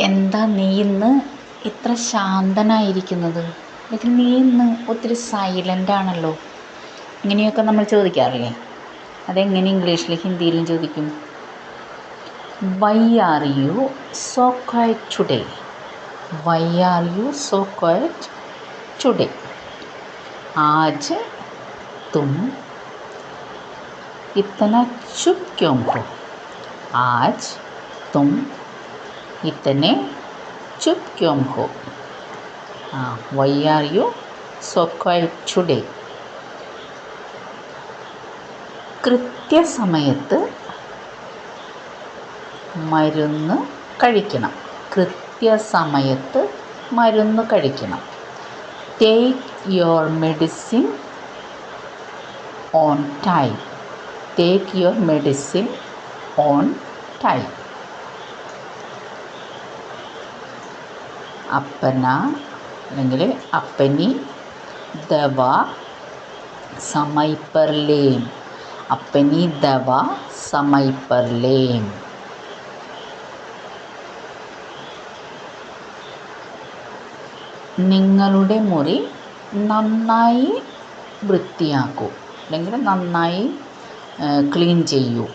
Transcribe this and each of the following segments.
എന്താ നീ ഇന്ന് ഇത്ര ശാന്തനായിരിക്കുന്നത്? അല്ലെങ്കിൽ നീ ഇന്ന് ഒത്തിരി സൈലൻ്റ് ആണല്ലോ. ഇങ്ങനെയൊക്കെ നമ്മൾ ചോദിക്കാറില്ലേ? അതെങ്ങനെ ഇംഗ്ലീഷിൽ ഹിന്ദിയിലും ചോദിക്കും? Why are you so quiet today? Why are you so quiet today? आज तुम इतना चुप क्यों हो? आज तुम इतने चुप क्यों हो? Why are you so quiet today? കൃത്യസമയത്ത് മരുന്ന് കഴിക്കണം. കൃത്യസമയത്ത് മരുന്ന് കഴിക്കണം. Take your medicine on time. Take your medicine on time. അപ്പന അല്ലെങ്കിൽ അപ്പനി ദവ സമയ് പർ ലേം. അപ്പനി ദവ സമയ് പർ ലേം. നിങ്ങളുടെ മുറി നന്നായി വൃത്തിയാക്കൂ അല്ലെങ്കിൽ നന്നായി ക്ലീൻ ചെയ്യൂ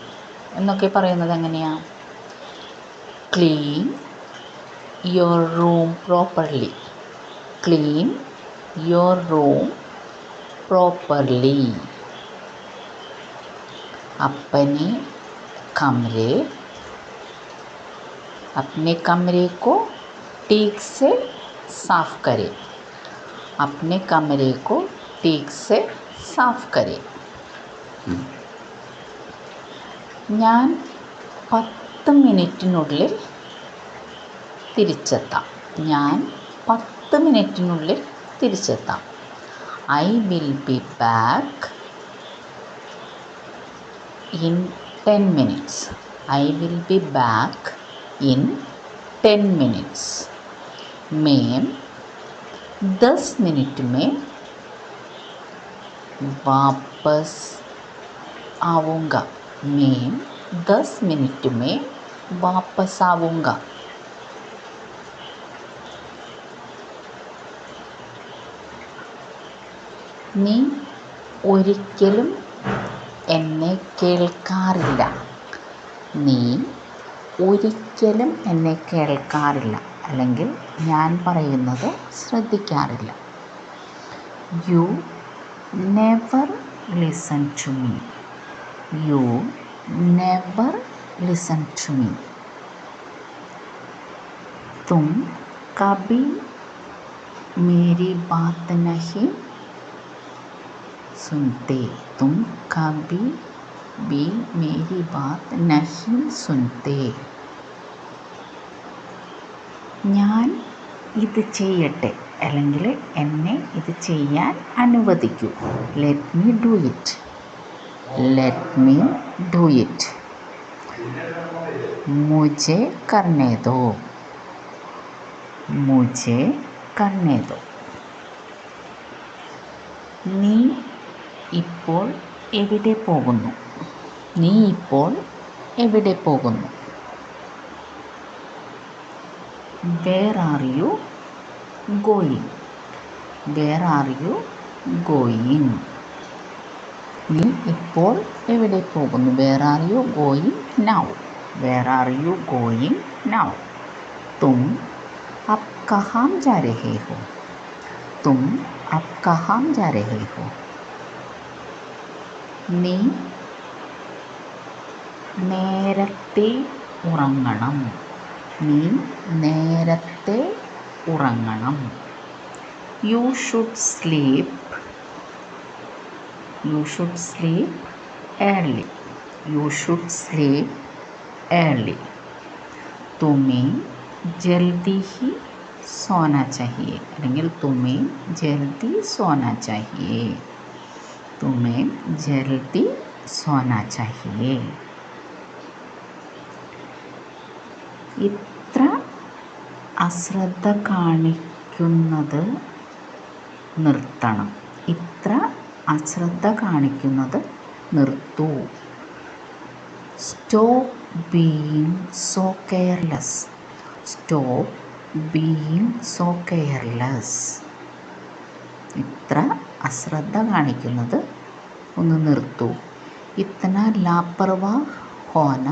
എന്നൊക്കെ പറയുന്നത് എങ്ങനെയാണ്? Clean your room properly. Clean your room properly. अपने कमरे को ठीक से साफ करें. अपने कमरे को ठीक से साफ करें. ഞാൻ 10 മിനിറ്റിനുള്ളിൽ തിരിച്ചെത്താം. ഞാൻ 10 മിനിറ്റിനുള്ളിൽ തിരിച്ചെത്താം. I will be back in 10 minutes. I will be back in 10 minutes. मैं 10 मिनट में वापस आऊँगा. मैं 10 मिनट में वापस आऊँगा. നീ ഒരിക്കലും എന്നെ കേൾക്കാറില്ല. നീ ഒരിക്കലും എന്നെ കേൾക്കാറില്ല അല്ലെങ്കിൽ ഞാൻ പറയുന്നത് ശ്രദ്ധിക്കാറില്ല. You never listen to me. You never listen to me. തും കഭി മേരി ബാത്ത് നഹീ सुनते. तुम कभी भी मेरी बात नहीं सुनते. ഞാൻ ഇത് ചെയ്യട്ടെ അല്ലെങ്കിൽ എന്നെ ഇത് ചെയ്യാൻ അനുവദിക്കൂ. Let me do it. Let me do it. മുझे करने दो. मुझे करने दो. നീ ഇപ്പോൾ എവിടെ പോകുന്നു? നീ ഇപ്പോൾ എവിടെ പോകുന്നു? Where are you going? Where are you going? നീ ഇപ്പോൾ എവിടെ പോകുന്നു? Where are you going now? Where are you going now? तुम अब कहाँ जा रहे हो? तुम अब कहाँ जा रहे हो? നീ നേരത്തെ ഉറങ്ങണം. നീ നേരത്തെ ഉറങ്ങണം. You should sleep. You should sleep early. You should sleep early. तुम्हें जल्दी ही सोना चाहिए അല്ലെങ്കിൽ तुम्हें जल्दी सोना चाहिए. तुम्हें जल्दी सोना चाहिए. ഇത്ര അശ്രദ്ധ കാണിക്കുന്നത് നിർത്തണം. ഇത്ര അശ്രദ്ധ കാണിക്കുന്നത് നിർത്തൂ. Stop being so careless. Stop being so careless. ഇത്ര അശ്രദ്ധ കാണിക്കുന്നത് ഒന്ന് നിർത്തൂ. ഇത്തന ലാപ്പർവാ ഹോന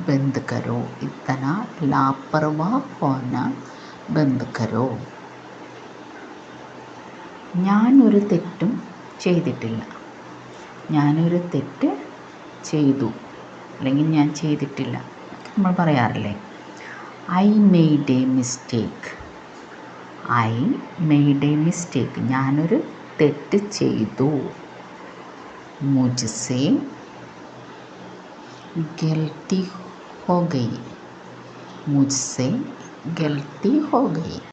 ബന്ദ് കരോ. ഇത്തന ലാപ്പർവാ ഹോന ബന്ദ് കരോ. ഞാനൊരു തെറ്റും ചെയ്തിട്ടില്ല. ഞാനൊരു തെറ്റ് ചെയ്തു അല്ലെങ്കിൽ ഞാൻ ചെയ്തിട്ടില്ല നമ്മൾ പറയാറില്ലേ. I made A mistake. I made A mistake. ഞാനൊരു തെറ്റ് ചെയ്തു. മുജ്സേ ഗൽത്തി ഹോ ഗയി. മുജ്സേ ഗൽത്തി ഹോ ഗയി.